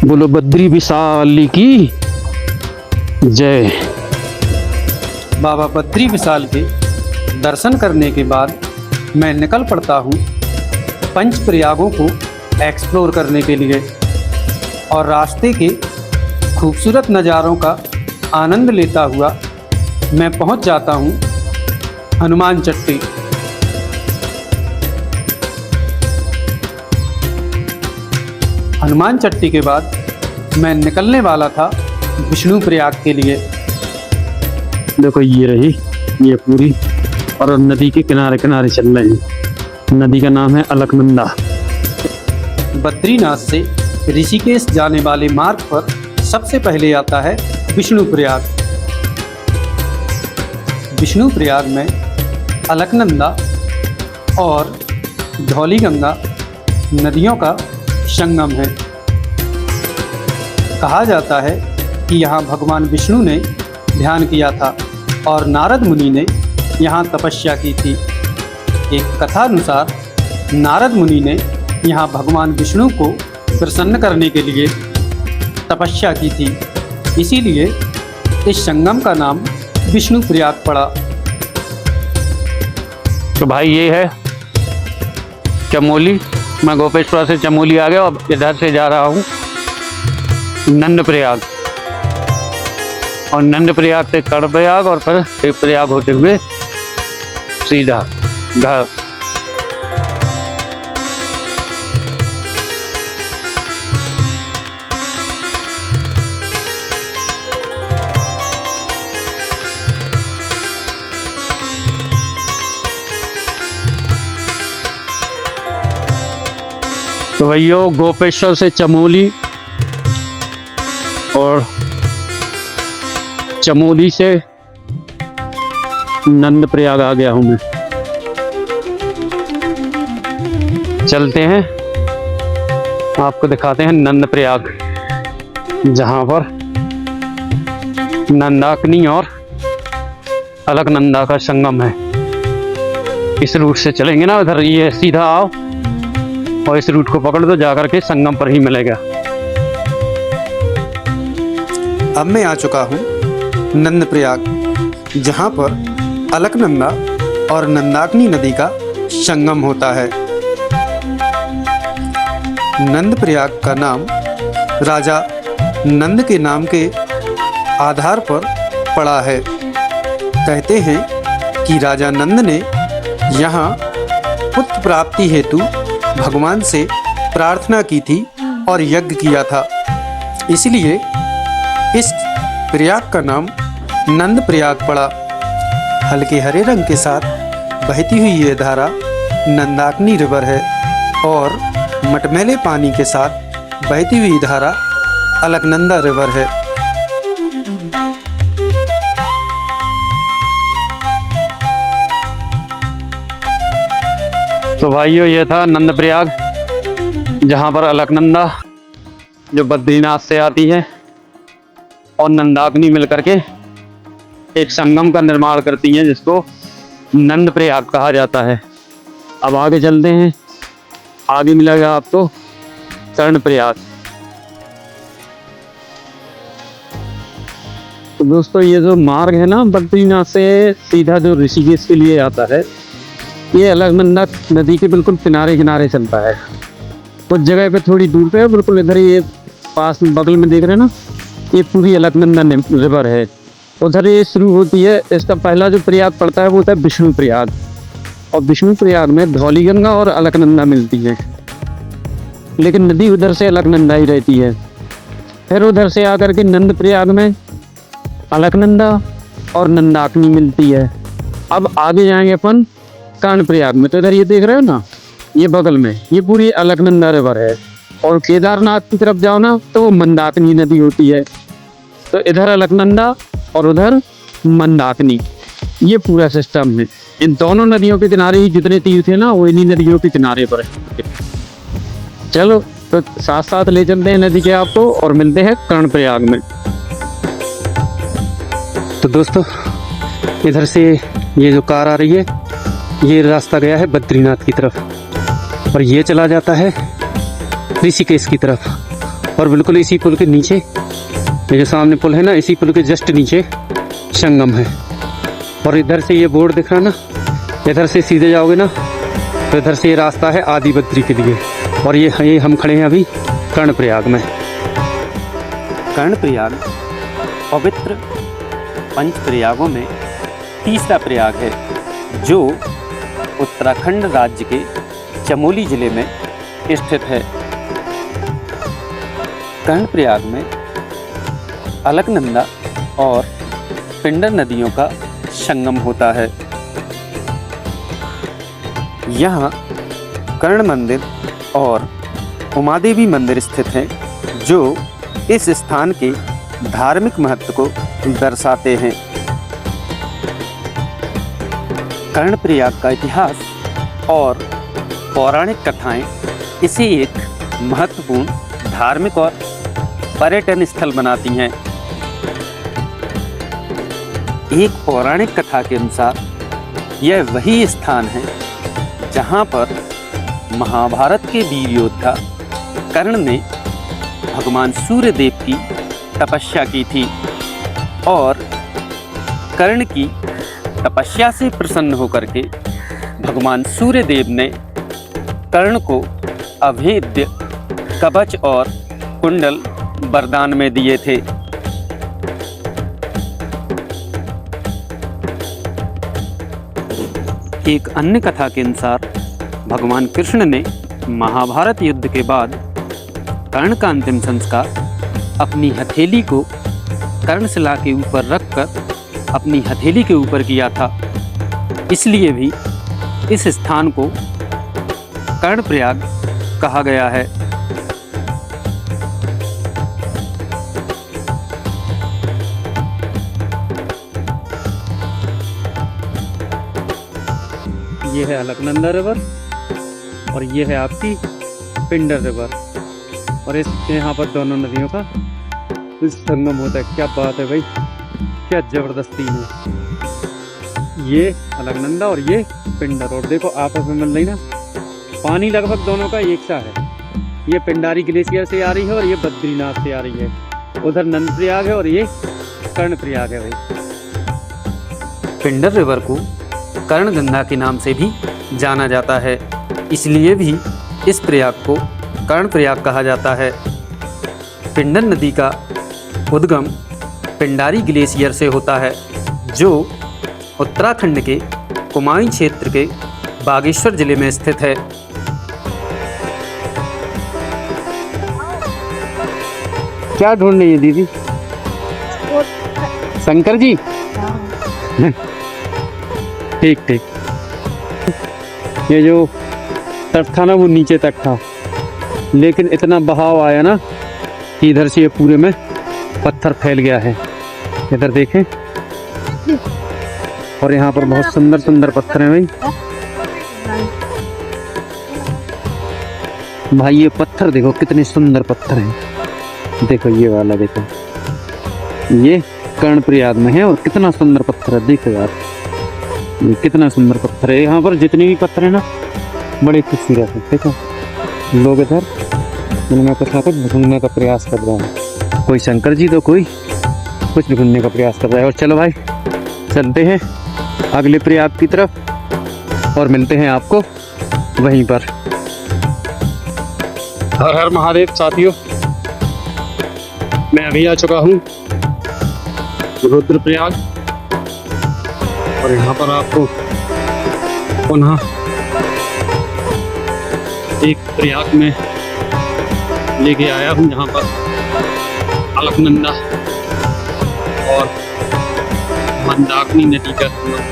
बोलो बद्री विशाली की जय। बाबा बद्री विशाल के दर्शन करने के बाद मैं निकल पड़ता हूँ पंच प्रयागों को एक्सप्लोर करने के लिए और रास्ते के खूबसूरत नज़ारों का आनंद लेता हुआ मैं पहुँच जाता हूँ हनुमान चट्टी। हनुमान चट्टी के बाद मैं निकलने वाला था विष्णु प्रयाग के लिए। देखो ये रही ये पूरी, और नदी के किनारे किनारे चल रहे हैं। नदी का नाम है अलकनंदा। बद्रीनाथ से ऋषिकेश जाने वाले मार्ग पर सबसे पहले आता है विष्णु प्रयाग। विष्णु प्रयाग में अलकनंदा और धौलीगंगा नदियों का संगम है। कहा जाता है कि यहाँ भगवान विष्णु ने ध्यान किया था और नारद मुनि ने यहाँ तपस्या की थी। एक कथा अनुसार नारद मुनि ने यहाँ भगवान विष्णु को प्रसन्न करने के लिए तपस्या की थी, इसीलिए इस संगम का नाम विष्णु प्रयाग पड़ा। तो भाई ये है चमोली। मैं गोपेश्वर से चमोली आ गया और इधर से जा रहा हूँ नंदप्रयाग, और नंदप्रयाग से कर्णप्रयाग और फिर देवप्रयाग होते हुए सीधा घर। तो भैया गोपेश्वर से चमोली और चमोली से नंदप्रयाग आ गया हूं मैं। चलते हैं आपको दिखाते हैं नंदप्रयाग, जहां पर नंदाकिनी और अलकनंदा का संगम है। इस रूट से चलेंगे ना, उधर ये सीधा आओ और इस रूट को पकड़ दो, जाकर के संगम पर ही मिलेगा। अब मैं आ चुका हूँ नंदप्रयाग, जहाँ पर अलकनंदा और नंदाकिनी नदी का संगम होता है। नंदप्रयाग का नाम राजा नंद के नाम के आधार पर पड़ा है। कहते हैं कि राजा नंद ने यहाँ पुत्र प्राप्ति हेतु भगवान से प्रार्थना की थी और यज्ञ किया था, इसलिए इस प्रयाग का नाम नंद प्रयाग पड़ा। हल्के हरे रंग के साथ बहती हुई ये धारा नंदाकिनी रिवर है और मटमैले पानी के साथ बहती हुई धारा अलकनंदा रिवर है। तो भाइयों ये था नंदप्रयाग, जहाँ पर अलकनंदा जो बद्रीनाथ से आती है और नंदाकिनी मिलकर के एक संगम का निर्माण करती हैं, जिसको नंदप्रयाग कहा जाता है। अब आगे चलते हैं, आगे मिलेगा आपको कर्णप्रयाग। तो दोस्तों ये जो मार्ग है ना बद्रीनाथ से सीधा जो ऋषिकेश के लिए आता है, ये अलकनंदा नदी के बिल्कुल किनारे किनारे चलता है। कुछ जगह पे थोड़ी दूर पे है, बिल्कुल इधर ये पास बगल में देख रहे हैं ना, ये पूरी अलकनंदा रिवर है। उधर ये शुरू होती है। इसका पहला जो प्रयाग पड़ता है वो होता है विष्णु प्रयाग, और विष्णु प्रयाग में धौलीगंगा और अलकनंदा मिलती है, लेकिन नदी उधर से अलकनंदा ही रहती है। फिर उधर से आकर के नंद प्रयाग में अलकनंदा और नंदाकिनी मिलती है। अब आगे जाएंगे अपन कर्णप्रयाग में। तो इधर ये देख रहे हो ना, ये बगल में ये पूरी अलकनंदा रिवर है, और केदारनाथ की तरफ जाओ ना तो वो मंदाकिनी नदी होती है। तो इधर अलकनंदा और उधर मंदाकिनी, ये पूरा सिस्टम है। इन दोनों नदियों के किनारे ही जितने तीर्थ है ना, वो इन्हीं नदियों के किनारे पर है। चलो तो साथ साथ ले चलते हैं नदी के आपको, और मिलते हैं कर्णप्रयाग में। तो दोस्तों इधर से ये जो कार आ रही है, ये रास्ता गया है बद्रीनाथ की तरफ, और ये चला जाता है ऋषिकेश की तरफ। और बिल्कुल इसी पुल के नीचे, ये जो सामने पुल है ना, इसी पुल के जस्ट नीचे संगम है। और इधर से ये बोर्ड दिख रहा ना, इधर से सीधे जाओगे ना तो इधर से ये रास्ता है आदि बद्री के लिए। और ये हम खड़े हैं अभी कर्णप्रयाग में। कर्णप्रयाग पवित्र पंच प्रयागों में तीसरा प्रयाग है, जो उत्तराखंड राज्य के चमोली जिले में स्थित है। कर्णप्रयाग में अलकनंदा और पिंडर नदियों का संगम होता है। यहाँ कर्ण मंदिर और उमा देवी मंदिर स्थित हैं, जो इस स्थान के धार्मिक महत्व को दर्शाते हैं। कर्णप्रयाग का इतिहास और पौराणिक कथाएं इसे एक महत्वपूर्ण धार्मिक और पर्यटन स्थल बनाती हैं। एक पौराणिक कथा के अनुसार यह वही स्थान है जहां पर महाभारत के वीर योद्धा कर्ण ने भगवान सूर्य देव की तपस्या की थी, और कर्ण की तपस्या से प्रसन्न होकर के भगवान सूर्य देव ने कर्ण को अभेद्य कवच और कुंडल वरदान में दिए थे। एक अन्य कथा के अनुसार भगवान कृष्ण ने महाभारत युद्ध के बाद कर्ण का अंतिम संस्कार अपनी हथेली को कर्णशिला के ऊपर रखकर अपनी हथेली के ऊपर किया था। इसलिए भी इस स्थान को कर्णप्रयाग कहा गया है। ये है अलकनंदा रिवर और ये है आपकी पिंडर रिवर, और इस यहाँ पर दोनों नदियों का संगम होता है। क्या बात है भाई, क्या जबरदस्ती है। ये अलकनंदा और ये पिंडर, और देखो आपस में मिल रही ना, पानी लगभग दोनों का एक सा है। ये पिंडारी ग्लेशियर से आ रही है और ये बद्रीनाथ से आ रही है। उधर नंदप्रयाग है और ये कर्णप्रयाग है भाई। पिंडर रिवर को कर्णगंगा के नाम से भी जाना जाता है, इसलिए भी इस प्रयाग को कर्णप्रयाग कहा जाता है। पिंडर नदी का उद्गम पिंडारी ग्लेशियर से होता है, जो उत्तराखंड के कुमाऊं क्षेत्र के बागेश्वर जिले में स्थित है। क्या ढूंढ रही है दीदी? शंकर जी? ठीक ठीक। ये जो तट था ना वो नीचे तक था, लेकिन इतना बहाव आया ना कि इधर से ये पूरे में पत्थर फैल गया है। इधर देखें, और यहाँ पर बहुत सुंदर सुंदर पत्थर हैं भाई। भाई ये पत्थर देखो कितने सुंदर पत्थर हैं। देखो ये वाला, देखो ये कर्णप्रयाग में है और कितना सुंदर पत्थर है। देखो यार ये कितना सुंदर पत्थर है। यहाँ पर जितने भी पत्थर है ना बड़े खूबसूरत है। देखो लोग इधर इनमें कुछ ना कुछ ढूंढने का प्रयास कर रहे हैं। कोई शंकर जी तो कोई कुछ ढूंढने का प्रयास कर रहा है। और चलो भाई चलते हैं अगले प्रयाग की तरफ और मिलते हैं आपको वहीं पर। हर हर महादेव साथियों, मैं अभी आ चुका हूँ रुद्रप्रयाग, और यहाँ पर आपको पुनः एक प्रयाग में लेके आया हूँ, जहाँ पर अलकनंदा और मंदाकिनी नदी का संगम।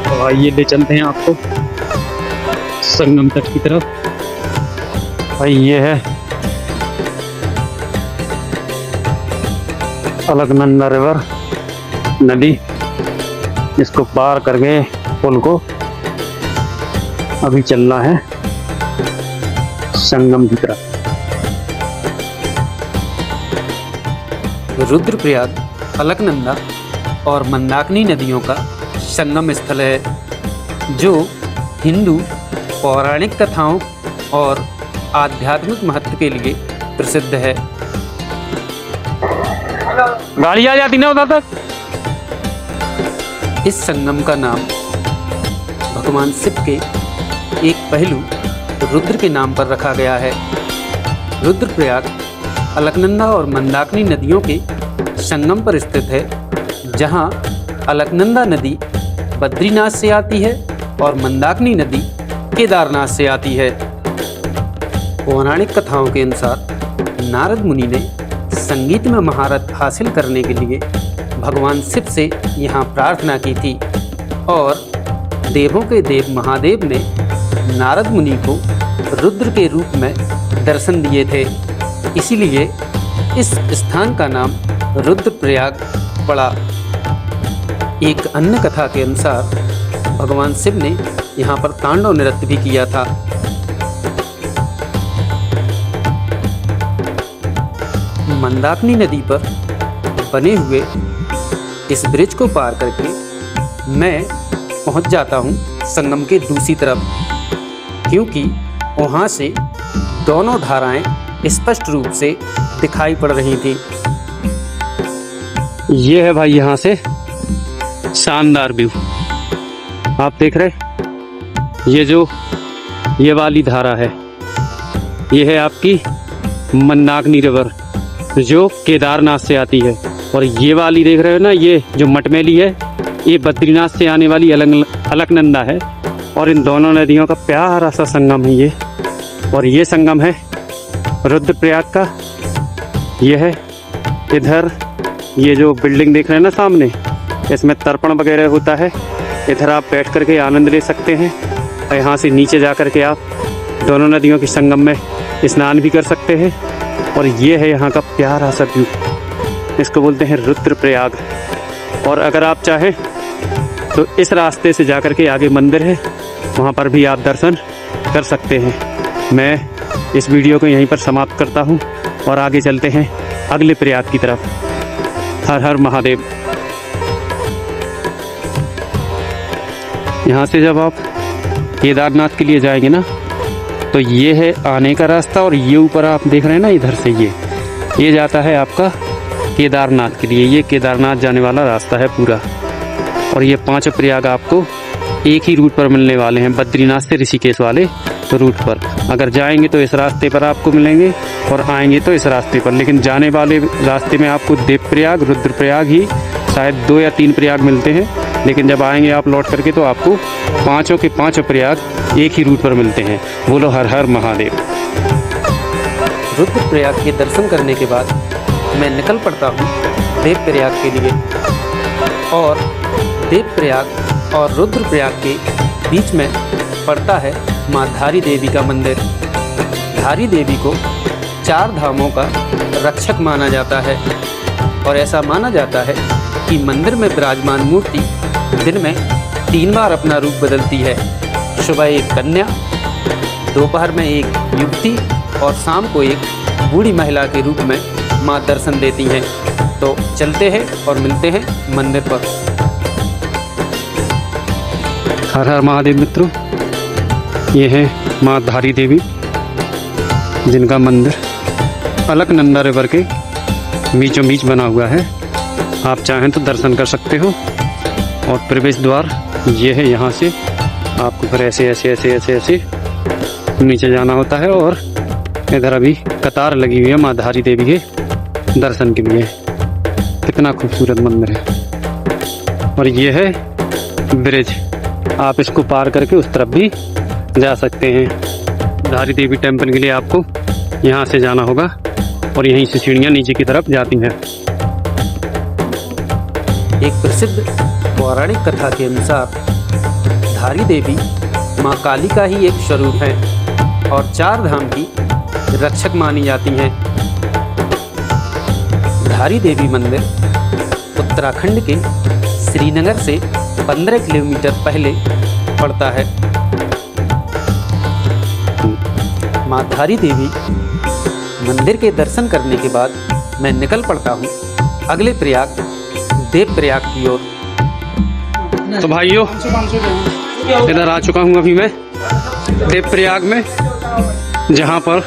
तो आइए ले चलते हैं आपको संगम तट की तरफ। भाई ये है अलकनंदा रिवर नदी, इसको पार करके पुल को अभी चलना है संगम की तरफ। रुद्रप्रयाग अलकनंदा और मंदाकिनी नदियों का संगम स्थल है, जो हिंदू पौराणिक कथाओं और आध्यात्मिक महत्व के लिए प्रसिद्ध है। गाड़ी आ जाती ना उधर तक। इस संगम का नाम भगवान शिव के एक पहलू रुद्र के नाम पर रखा गया है। रुद्रप्रयाग अलकनंदा और मंदाकिनी नदियों के संगम पर स्थित है, जहां अलकनंदा नदी बद्रीनाथ से आती है और मंदाकिनी नदी केदारनाथ से आती है। पौराणिक कथाओं के अनुसार नारद मुनि ने संगीत में महारत हासिल करने के लिए भगवान शिव से यहाँ प्रार्थना की थी और देवों के देव महादेव ने नारद मुनि को रुद्र के रूप में दर्शन दिए थे। इसीलिए इस स्थान का नाम रुद्रप्रयाग पड़ा। एक अन्य कथा के अनुसार भगवान शिव ने यहाँ पर तांडव नृत्य भी किया था। मंदाकिनी नदी पर बने हुए इस ब्रिज को पार करके मैं पहुंच जाता हूं संगम के दूसरी तरफ, क्योंकि वहां से दोनों धाराएं स्पष्ट रूप से दिखाई पड़ रही थी। ये है भाई यहाँ से शानदार व्यू आप देख रहे। ये वाली धारा है, ये है आपकी मंदाकिनी रिवर जो केदारनाथ से आती है, और ये वाली देख रहे हो ना, ये जो मटमैली है, ये बद्रीनाथ से आने वाली अलकनंदा है। और इन दोनों नदियों का प्यारा सा संगम है ये, और ये संगम है रुद्रप्रयाग का। ये है इधर, ये जो बिल्डिंग देख रहे हैं ना सामने, इसमें तर्पण वगैरह होता है। इधर आप बैठ करके आनंद ले सकते हैं, और यहाँ से नीचे जा कर के आप दोनों नदियों के संगम में स्नान भी कर सकते हैं। और ये है यहाँ का प्यारा सा व्यू, इसको बोलते हैं रुद्रप्रयाग। और अगर आप चाहें तो इस रास्ते से जा कर के आगे मंदिर है, वहाँ पर भी आप दर्शन कर सकते हैं। मैं इस वीडियो को यहीं पर समाप्त करता हूँ और आगे चलते हैं अगले प्रयाग की तरफ। हर हर महादेव। यहाँ से जब आप केदारनाथ के लिए जाएंगे ना, तो ये है आने का रास्ता, और ये ऊपर आप देख रहे हैं ना, इधर से ये जाता है आपका केदारनाथ के लिए। ये केदारनाथ जाने वाला रास्ता है पूरा। और ये 5 प्रयाग आपको एक ही रूट पर मिलने वाले हैं, बद्रीनाथ से ऋषिकेश वाले रूट पर। अगर जाएंगे तो इस रास्ते पर आपको मिलेंगे, और आएंगे तो इस रास्ते पर। लेकिन जाने वाले रास्ते में आपको देवप्रयाग, रुद्रप्रयाग ही शायद 2 या 3 प्रयाग मिलते हैं। लेकिन जब आएंगे आप लौट करके, तो आपको 5 के 5 प्रयाग एक ही रूट पर मिलते हैं। बोलो हर हर महादेव। रुद्रप्रयाग के दर्शन करने के बाद मैं निकल पड़ता हूँ देवप्रयाग के लिए। और देवप्रयाग और रुद्रप्रयाग के बीच में पड़ता है माँ धारी देवी का मंदिर। धारी देवी को 4 धामों का रक्षक माना जाता है, और ऐसा माना जाता है कि मंदिर में विराजमान मूर्ति दिन में 3 बार अपना रूप बदलती है। सुबह एक कन्या, दोपहर में एक युवती, और शाम को एक बूढ़ी महिला के रूप में माँ दर्शन देती हैं। तो चलते हैं और मिलते हैं मंदिर पर। हर हर महादेव मित्रों, ये है माँ धारी देवी, जिनका मंदिर अलकनंदा रिवर के बीचों बीच बना हुआ है। आप चाहें तो दर्शन कर सकते हो। और प्रवेश द्वार ये है, यहाँ से आपको फिर ऐसे ऐसे ऐसे ऐसे ऐसे नीचे जाना होता है। और इधर अभी कतार लगी हुई है माँ धारी देवी के दर्शन के लिए। कितना खूबसूरत मंदिर है। और ये है ब्रिज, आप इसको पार करके उस तरफ भी जा सकते हैं। धारी देवी टेम्पल के लिए आपको यहाँ से जाना होगा, और यहीं से सीढ़ियाँ नीचे की तरफ जाती हैं। एक प्रसिद्ध पौराणिक कथा के अनुसार धारी देवी माँ काली का ही एक स्वरूप है, और 4 धाम की रक्षक मानी जाती हैं। धारी देवी मंदिर उत्तराखंड के श्रीनगर से 15 किलोमीटर पहले पड़ता है। माँ धारी देवी मंदिर के दर्शन करने के बाद मैं निकल पड़ता हूँ अगले प्रयाग देवप्रयाग की ओर। तो भाइयों, इधर आ चुका हूँ अभी मैं देवप्रयाग में। जहाँ पर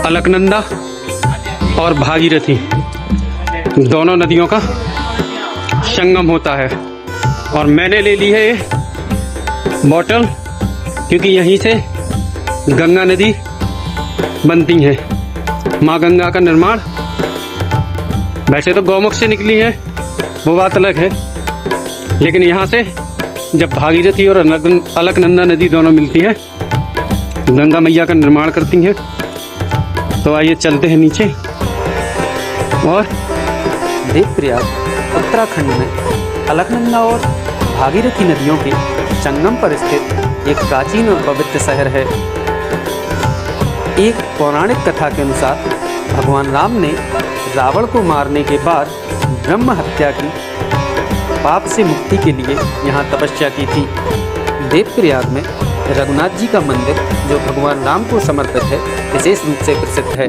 अलकनंदा और भागीरथी दोनों नदियों का संगम होता है। और मैंने ले ली है ये बॉटल क्योंकि यहीं से गंगा नदी बनती है। माँ गंगा का निर्माण वैसे तो गौमुख से निकली है, वो बात अलग है, लेकिन यहाँ से जब भागीरथी और अलकनंदा नदी दोनों मिलती हैं, गंगा मैया का निर्माण करती हैं। तो आइए चलते हैं नीचे। और देवप्रयाग उत्तराखंड में अलकनंदा और भागीरथी नदियों के संगम पर स्थित एक प्राचीन और पवित्र शहर है। एक पौराणिक कथा के अनुसार भगवान राम ने रावण को मारने के बाद ब्रह्म हत्या की पाप से मुक्ति के लिए यहाँ तपस्या की थी। देवप्रयाग में रघुनाथ जी का मंदिर जो भगवान राम को समर्पित है, विशेष रूप से प्रसिद्ध है।